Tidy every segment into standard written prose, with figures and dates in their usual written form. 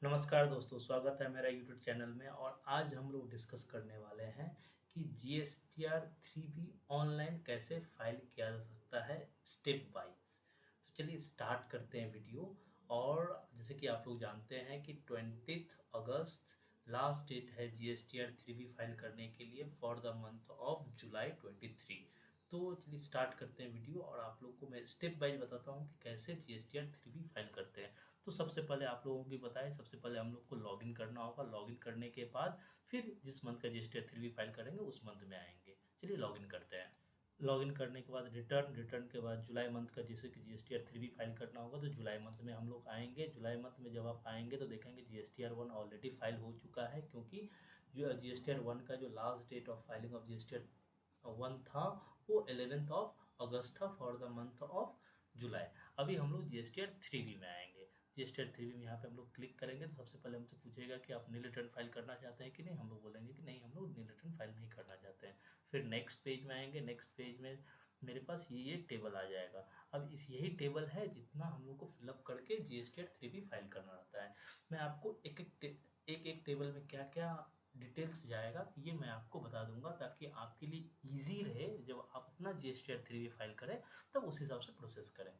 नमस्कार दोस्तों, स्वागत है मेरा यूट्यूब चैनल में। और आज हम लोग डिस्कस करने वाले हैं कि जीएसटीआर 3B ऑनलाइन कैसे फाइल किया जा सकता है स्टेप वाइज। तो चलिए स्टार्ट करते हैं वीडियो। और जैसे कि आप लोग जानते हैं कि 20 अगस्त लास्ट डेट है जीएसटीआर 3B फाइल करने के लिए फॉर द मंथ ऑफ जुलाई 23। तो चलिए स्टार्ट करते हैं वीडियो और आप लोग को मैं स्टेप बाइज बताता हूँ कि कैसे जीएसटीआर 3B फाइल करते हैं। तो सबसे पहले आप लोगों की बताएं, सबसे पहले हम लोग को लॉगिन करना होगा। लॉगिन करने के बाद फिर जिस मंथ का जीएसटीआर 3B फाइल करेंगे उस मंथ में आएंगे। चलिए लॉगिन करते हैं। लॉगिन करने के बाद रिटर्न के बाद जुलाई मंथ का जैसे कि जीएसटीआर 3B फाइल करना होगा तो जुलाई मंथ में हम लोग आएंगे। जुलाई मंथ में जब आप आएंगे तो देखेंगे जीएसटीआर 1 ऑलरेडी फाइल हो चुका है, क्योंकि जो जीएसटीआर 1 का जो last date of filing of GSTR 1 था वो 11 ऑफ अगस्त था for the month of July. अभी हम लोग जीएसटीआर 3B में आएंगे। जीएसटीआर 3B में यहाँ पे हम लोग क्लिक करेंगे तो सबसे पहले हमसे पूछेगा कि आप नील रिटर्न फाइल करना चाहते हैं कि नहीं। हम लोग बोलेंगे कि नहीं, हम लोग नील रिटर्न फाइल नहीं करना चाहते हैं। फिर नेक्स्ट पेज में आएंगे। नेक्स्ट पेज में मेरे पास ये टेबल आ जाएगा। अब इस यही टेबल है जितना हम लोग को फिलअप करके जीएसटीआर 3B फाइल करना रहता है। मैं आपको एक टेबल में क्या क्या डिटेल्स जाएगा ये मैं आपको बता दूंगा, ताकि आपके लिए इजी रहे जब आप अपना जीएसटीआर 3B फाइल करें तब उस हिसाब से प्रोसेस करें।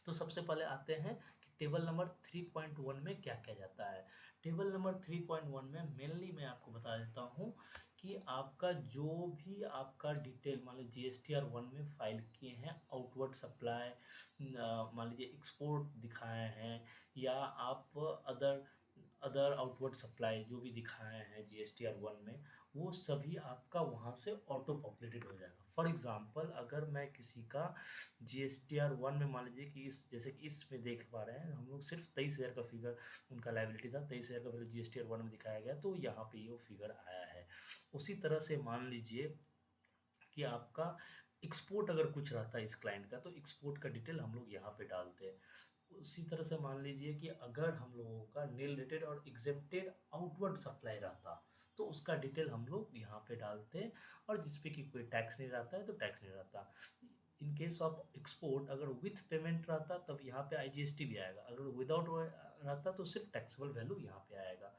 तो सबसे पहले आते हैं कि टेबल नंबर 3.1 में क्या क्या जाता है। टेबल नंबर 3.1 में मेनली मैं आपको बता देता हूँ कि आपका जो भी आपका डिटेल मान लीजिए जीएसटीआर 1 में फाइल किए हैं, आउटवर्ड सप्लाई मान लीजिए एक्सपोर्ट दिखाए हैं, या आप अदर अदर आउटवर्ड सप्लाई जो भी दिखाए हैं जीएसटीआर 1 में, वो सभी आपका वहाँ से ऑटो पॉपुलेटेड हो जाएगा। फॉर एग्जांपल अगर मैं किसी का जीएसटीआर 1 में मान लीजिए कि इस जैसे कि इसमें देख पा रहे हैं हम लोग सिर्फ 23,000 का फिगर उनका लायबिलिटी था, 23,000 का वैल्यू जीएसटीआर 1 में दिखाया गया तो यहाँ पे ये फिगर आया है। उसी तरह से मान लीजिए कि आपका एक्सपोर्ट अगर कुछ रहता है इस क्लाइंट का तो एक्सपोर्ट का डिटेल हम लोग यहाँ पे डालते हैं। उसी तरह से मान लीजिए कि अगर हम लोगों का नील रेटेड और एग्जेम्प्टेड आउटवर्ड सप्लाई रहता तो उसका डिटेल हम लोग यहाँ पे डालते हैं। और जिसपे कि कोई टैक्स नहीं रहता है तो टैक्स नहीं रहता। इन केस ऑफ एक्सपोर्ट अगर विथ पेमेंट रहता तब यहाँ पे आईजीएसटी भी आएगा, अगर विदाउट रहता तो सिर्फ टैक्सेबल वैल्यू यहाँ पे आएगा।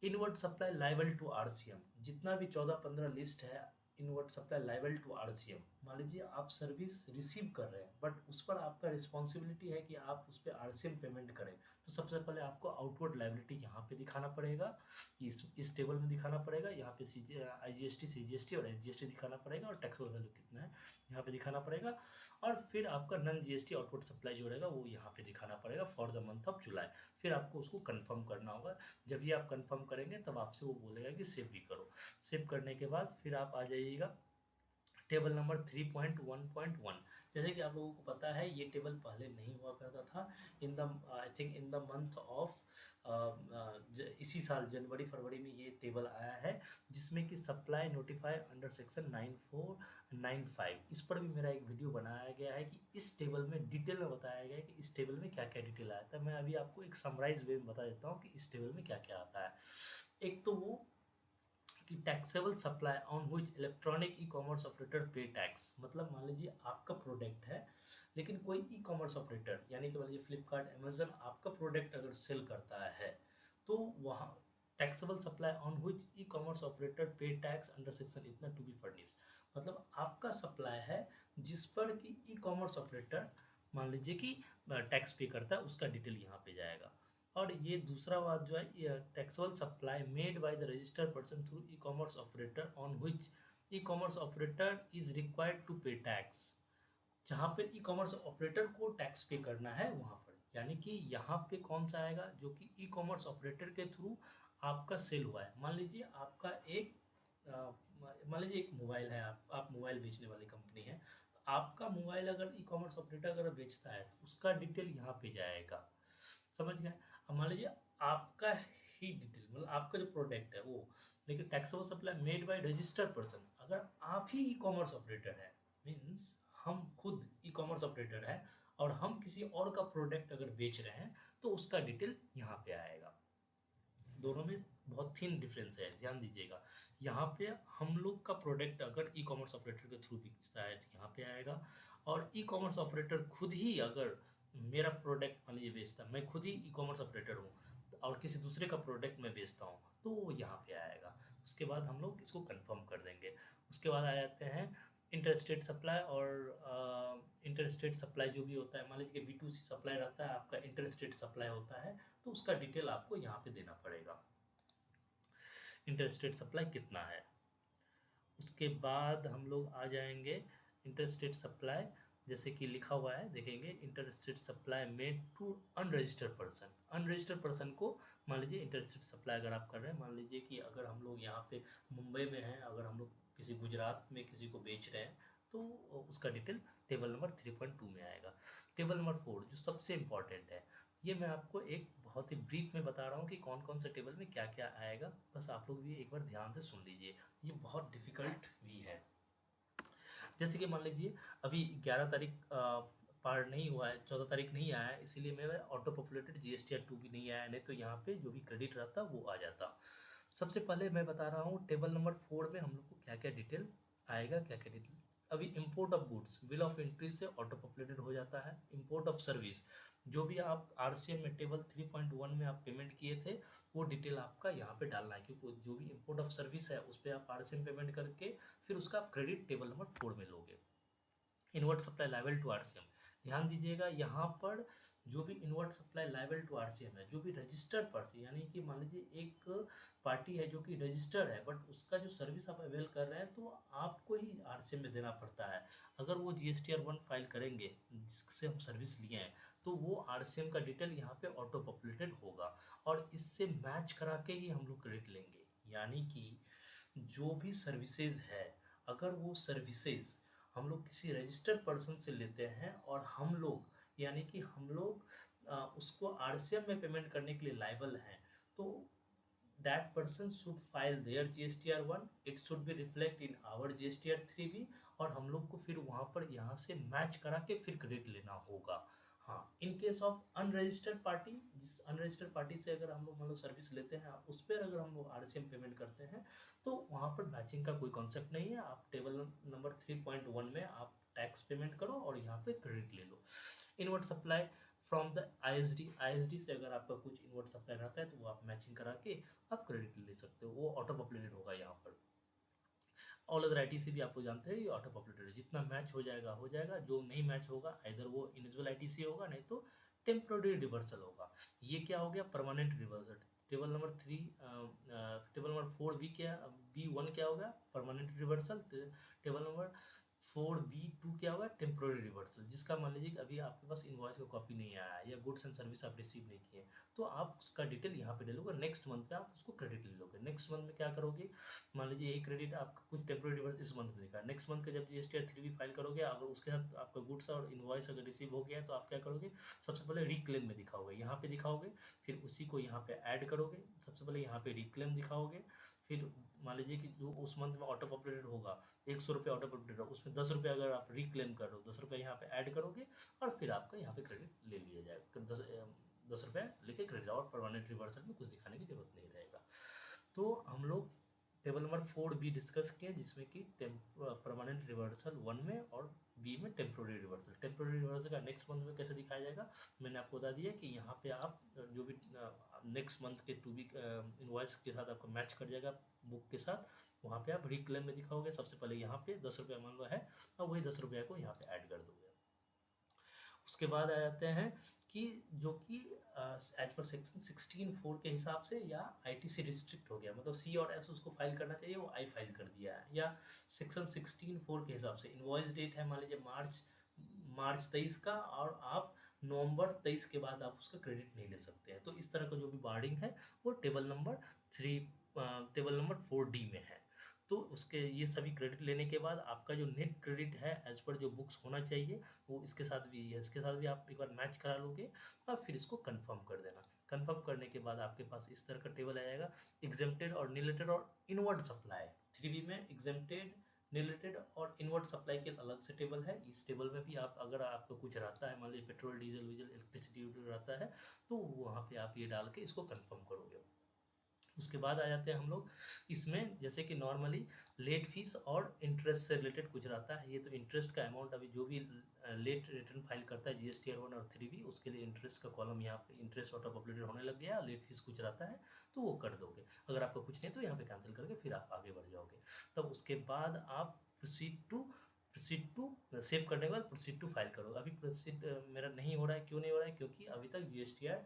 Inward supply liable to RCM, जितना भी 14-15 लिस्ट है inward supply liable to RCM. मान लीजिए आप सर्विस रिसीव कर रहे हैं बट उस पर आपका रिस्पॉन्सिबिलिटी है कि आप उस पर आरसीएम पेमेंट करें, तो सबसे पहले आपको आउटवर्ड लाइबिलिटी यहाँ पे दिखाना पड़ेगा, इस टेबल में दिखाना पड़ेगा। यहाँ पे आईजीएसटी सीजीएसटी और एसजीएसटी दिखाना पड़ेगा और टैक्सेबल वैल्यू कितना है यहाँ पे दिखाना पड़ेगा। और फिर आपका नॉन जीएसटी आउटवर्ड सप्लाई जो रहेगा वो यहाँ पे दिखाना पड़ेगा फॉर द मंथ ऑफ जुलाई। फिर आपको उसको कंफर्म करना होगा। जब ये आप कंफर्म करेंगे तब आपसे वो बोलेगा कि सेव भी करो। सेव करने के बाद फिर आप आ जाइएगा टेबल नंबर 3.1.1। जैसे कि आप लोगों को पता है ये टेबल पहले नहीं हुआ करता था। In the I think in the month of इसी साल जनवरी फरवरी में ये टेबल आया है, जिसमें कि सप्लाई नोटिफाई अंडर सेक्शन 9495। इस पर भी मेरा एक वीडियो बनाया गया है कि इस टेबल में डिटेल में बताया गया है कि इस टेबल में क्या क्या डिटेल आया था। मैं अभी आपको एक समराइज वे में बता देता हूँ कि इस टेबल में क्या क्या आता है। एक तो वो कि taxable supply on which electronic E commerce operator पे टैक्स, मतलब मान लीजिए आपका प्रोडक्ट है लेकिन कोई ई कॉमर्स ऑपरेटर यानी कि मान लीजिए फ्लिपकार्ट अमेजन आपका प्रोडक्ट अगर सेल करता है तो वहाँ taxable supply on which e commerce operator पे टैक्स अंडर सेक्शन इतना टू बी फर्निश, मतलब आपका सप्लाई है जिस पर कि ई कॉमर्स ऑपरेटर मान लीजिए कि टैक्स पे करता है, उसका डिटेल यहाँ पे जाएगा। और ये दूसरा बात जो है taxable supply made by the registered person through e commerce operator on which e commerce operator is required to pay tax, जहाँ पर ई कॉमर्स ऑपरेटर को टैक्स पे करना है वहाँ पर। यानी कि यहाँ पे कौन सा आएगा जो कि ई कॉमर्स ऑपरेटर के थ्रू आपका सेल हुआ है। मान लीजिए आपका एक मान लीजिए एक मोबाइल है, आप मोबाइल बेचने वाली कंपनी है, तो आपका मोबाइल अगर ई कॉमर्स ऑपरेटर अगर बेचता है तो उसका डिटेल यहाँ पे जाएगा। समझ गए। अब मान लीजिए आपका ही डिटेल मतलब आपका जो प्रोडक्ट है वो, लेकिन taxable supply made by registered person, अगर आप ही ई कॉमर्स ऑपरेटर है मीन्स हम खुद ई कॉमर्स ऑपरेटर है और हम किसी और का प्रोडक्ट अगर बेच रहे हैं तो उसका डिटेल यहाँ पे आएगा। दोनों में बहुत थिन डिफरेंस है, ध्यान दीजिएगा। यहाँ पे हम लोग का प्रोडक्ट अगर ई कॉमर्स ऑपरेटर के थ्रू बिकता है तो यहाँ पे आएगा, और ई कॉमर्स ऑपरेटर खुद ही अगर मेरा प्रोडक्ट मान लीजिए बेचता, मैं खुद ही ई कॉमर्स ऑपरेटर हूँ और किसी दूसरे का प्रोडक्ट मैं बेचता हूँ तो वो यहाँ पे आएगा। उसके बाद हम लोग इसको कंफर्म कर देंगे। उसके बाद आ जाते हैं इंटरस्टेट सप्लाई। और इंटरस्टेट सप्लाई जो भी होता है, मान लीजिए कि B2C सप्लाई रहता है, आपका इंटरस्टेट सप्लाई होता है, तो उसका डिटेल आपको यहाँ पे देना पड़ेगा, इंटरस्टेट सप्लाई कितना है। उसके बाद हम लोग आ जाएंगे इंटरस्टेट सप्लाई, जैसे कि लिखा हुआ है देखेंगे, interstate supply made to unregistered person. Unregistered person को मान लीजिए इंटरस्टेट सप्लाई अगर आप कर रहे हैं, मान लीजिए कि अगर हम लोग यहाँ पे मुंबई में हैं, अगर हम लोग किसी गुजरात में किसी को बेच रहे हैं तो उसका डिटेल टेबल नंबर 3.2 में आएगा। टेबल नंबर 4 जो सबसे इम्पॉर्टेंट है, ये मैं आपको एक बहुत ही ब्रीफ में बता रहा हूँ कि कौन कौन से टेबल में क्या क्या आएगा, बस आप लोग भी एक बार ध्यान से सुन लीजिए, ये बहुत डिफिकल्ट भी है। जैसे कि मान लीजिए अभी 11 तारीख पार नहीं हुआ है, 14 तारीख नहीं आया है, इसीलिए मेरा ऑटो पॉपुलेटेड GSTR2 भी नहीं आया, नहीं तो यहाँ पे जो भी क्रेडिट रहता वो आ जाता। सबसे पहले मैं बता रहा हूँ टेबल नंबर 4 में हम लोग को क्या क्या डिटेल आएगा, क्या क्या डिटेल। अभी import of goods bill of entry से ऑटो पॉपुलेटेड हो जाता है। इंपोर्ट ऑफ सर्विस, जो भी आप RCM में टेबल 3.1 में आप पेमेंट किए थे वो डिटेल आपका यहाँ पे डालना है, क्योंकि जो भी इंपोर्ट ऑफ सर्विस है उस पर आप RCM पेमेंट करके फिर उसका आप क्रेडिट टेबल नंबर 4 में लोगे। Inward supply liable to RCM, ध्यान दीजिएगा यहाँ पर जो भी inward supply liable to RCM है, जो भी रजिस्टर्ड पर्सन, यानी कि मान लीजिए एक पार्टी है जो कि रजिस्टर्ड है बट उसका जो सर्विस आप अवेल कर रहे हैं तो आपको ही RCM में देना पड़ता है। अगर वो GSTR1 फाइल करेंगे जिससे हम सर्विस लिए हैं तो वो RCM का डिटेल यहाँ पे ऑटो पॉपुलेटेड होगा और इससे मैच करा के ही हम लोग क्रेडिट लेंगे। यानी कि जो भी सर्विसेज है, अगर वो सर्विसेज हम लोग किसी रजिस्टर्ड पर्सन से लेते हैं और हम लोग यानी कि हम लोग उसको RCM में पेमेंट करने के लिए लायबल हैं, तो that person should file their GSTR1, it should be reflect in our GSTR3 भी, और हम लोग को फिर वहाँ पर यहाँ से मैच करा के फिर क्रेडिट लेना होगा। हाँ, in case of unregistered party, जिस अनरजिस्टर्ड पार्टी से अगर हम लोग मतलब सर्विस लेते हैं उस पर अगर हम लोग RCM पेमेंट करते हैं तो वहाँ पर मैचिंग का कोई कॉन्सेप्ट नहीं है। आप टेबल नंबर 3.1 में आप टैक्स पेमेंट करो और यहाँ पे क्रेडिट ले लो। Inward supply from the ISD से अगर आपका कुछ इनवर्ट सप्लाई रहता है तो वो आप मैचिंग करा के आप क्रेडिट ले सकते हो, वो ऑटो पॉपुलेटेड होगा यहाँ पर। ऑल अदर ITC भी आप लोग जानते हैं ये ऑटो पॉपुलेटेड, जितना मैच हो जाएगा हो जाएगा, जो नहीं मैच होगा इधर वो इनिजिबल ITC होगा, नहीं तो टेम्प्रोरी रिवर्सल होगा। ये क्या हो गया, permanent reversal. Table number 3 table number 4 B1 क्या होगा, permanent reversal. Table number 4B2 क्या होगा, टेम्प्रोरी रिवर्सल। जिसका मान लीजिए कि अभी आपके पास इनवॉइस का कॉपी नहीं आया है या गुड्स एंड सर्विस आप रिसीव नहीं किए, तो आप उसका डिटेल यहाँ पे ले लोगे, नेक्स्ट मंथ पे आप उसको क्रेडिट ले लोगे। नेक्स्ट मंथ में क्या करोगे, मान लीजिए यही क्रेडिट आपका कुछ टेम्प्रोरी रिवर्स इस मंथ में लिखा है, नेक्स्ट मंथ का जब GSTR3 भी फाइल करोगे, अगर उसके साथ आपका गुड्स और इनवॉइस अगर रिसीव हो गया है तो आप क्या करोगे, सबसे पहले रिक्लेम में दिखाओगे, यहाँ पे दिखाओगे, फिर उसी को यहाँ पे ऐड करोगे। सबसे पहले यहाँ पे रिक्लेम दिखाओगे, फिर मान लीजिए कि जो उस मंथ में ऑटो पॉपुलेटेड होगा 100 रुपये ऑटो पॉपुलेटेड होगा, उसमें 10 रुपये अगर आप रिक्लेम कर रहे हो 10 रुपये यहाँ पे ऐड करोगे और फिर आपका यहाँ पे क्रेडिट ले लिया जाएगा। 10 रुपये लेके क्रेडिट, और परमानेंट रिवर्सल में कुछ दिखाने की जरूरत नहीं रहेगा। तो हम लोग टेबल नंबर 4 भी डिस्कस किया, जिसमें कि परमानेंट रिवर्सल 1 में और B में टेम्प्रोरी रिवर्सल। टेम्प्रोरी रिवर्सल का नेक्स्ट मंथ में कैसे दिखाया जाएगा, मैंने आपको बता दिया कि यहाँ पे आप जो भी नेक्स्ट मंथ के टू बी इनवॉइस के साथ आपका मैच कर जाएगा बुक के साथ, वहाँ पे आप रिक्लेम में दिखाओगे। सबसे पहले यहाँ पे 10 रुपये मान लो है और वही 10 रुपये को यहाँ पे ऐड कर दोगे। उसके बाद आ जाते हैं कि जो कि एज पर सेक्शन 16(4) के हिसाब से या ITC रिस्ट्रिक्ट हो गया, मतलब C और S उसको फाइल करना चाहिए, वो I फाइल कर दिया है, या सेक्शन 16(4) के हिसाब से इनवॉइस डेट है मान लीजिए मार्च 23 का और आप नवंबर 23 के बाद आप उसका क्रेडिट नहीं ले सकते हैं। तो इस तरह का जो भी बार्डिंग है वो टेबल नंबर 4D में है। तो उसके ये सभी क्रेडिट लेने के बाद आपका जो नेट क्रेडिट है एज पर जो बुक्स होना चाहिए वो इसके साथ भी है, इसके साथ भी आप एक बार मैच करा लोगे और फिर इसको कंफर्म कर देना। कंफर्म करने के बाद आपके पास इस तरह का टेबल आएगा, एग्जेम्प्टेड और निलेटेड और इनवर्ट सप्लाई। 3B में एग्जेम्प्टेड, निलेटेड और इनवर्ट सप्लाई के अलग से टेबल है। इस टेबल में भी आप अगर आपको कुछ रहता है, मान लीजिए पेट्रोल डीजल इलेक्ट्रिसिटी रहता है, तो वहाँ पे आप ये डाल के इसको कंफर्म करोगे। उसके बाद आ जाते हैं हम लोग इसमें, जैसे कि नॉर्मली लेट फीस और इंटरेस्ट से रिलेटेड कुछ रहता है। ये तो इंटरेस्ट का अमाउंट अभी जो भी लेट रिटर्न फाइल करता है जीएसटीआर 1 और 3 भी, उसके लिए इंटरेस्ट का कॉलम यहाँ पे इंटरेस्ट ऑटो पॉपुलेटेड होने लग गया। लेट फीस कुछ रहता है तो वो कर दोगे। अगर आपका कुछ नहीं तो यहाँ पे कैंसिल करके फिर आप आगे बढ़ जाओगे। तब उसके बाद आप प्रोसीड टू सेव करने के बाद प्रोसीड टू फाइल करो। अभी प्रोसीड मेरा नहीं हो रहा है, क्यों नहीं हो रहा है? क्योंकि अभी तक जीएसटीआर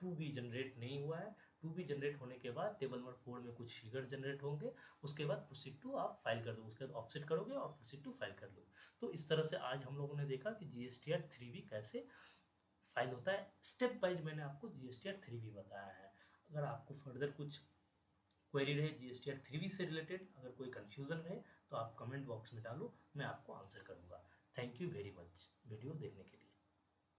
2 भी जनरेट नहीं हुआ है। 2 भी जनरेट होने के बाद टेबल नंबर 4 में कुछ फिगर जनरेट होंगे, उसके बाद प्रोसीड टू आप फाइल कर दो, उसके बाद ऑफसेट करोगे और प्रोसीड टू फाइल कर लो। तो इस तरह से आज हम लोगों ने देखा कि जीएसटीआर 3 भी कैसे फाइल होता है। स्टेप वाइज मैंने आपको जीएसटीआर 3 भी बताया है। अगर आपको फर्दर कुछ क्वेरी रहे जीएसटीआर 3 से रिलेटेड, अगर कोई कंफ्यूजन रहे तो आप कमेंट बॉक्स में डालो, मैं आपको आंसर करूंगा। Thank you very much video देखने के लिए।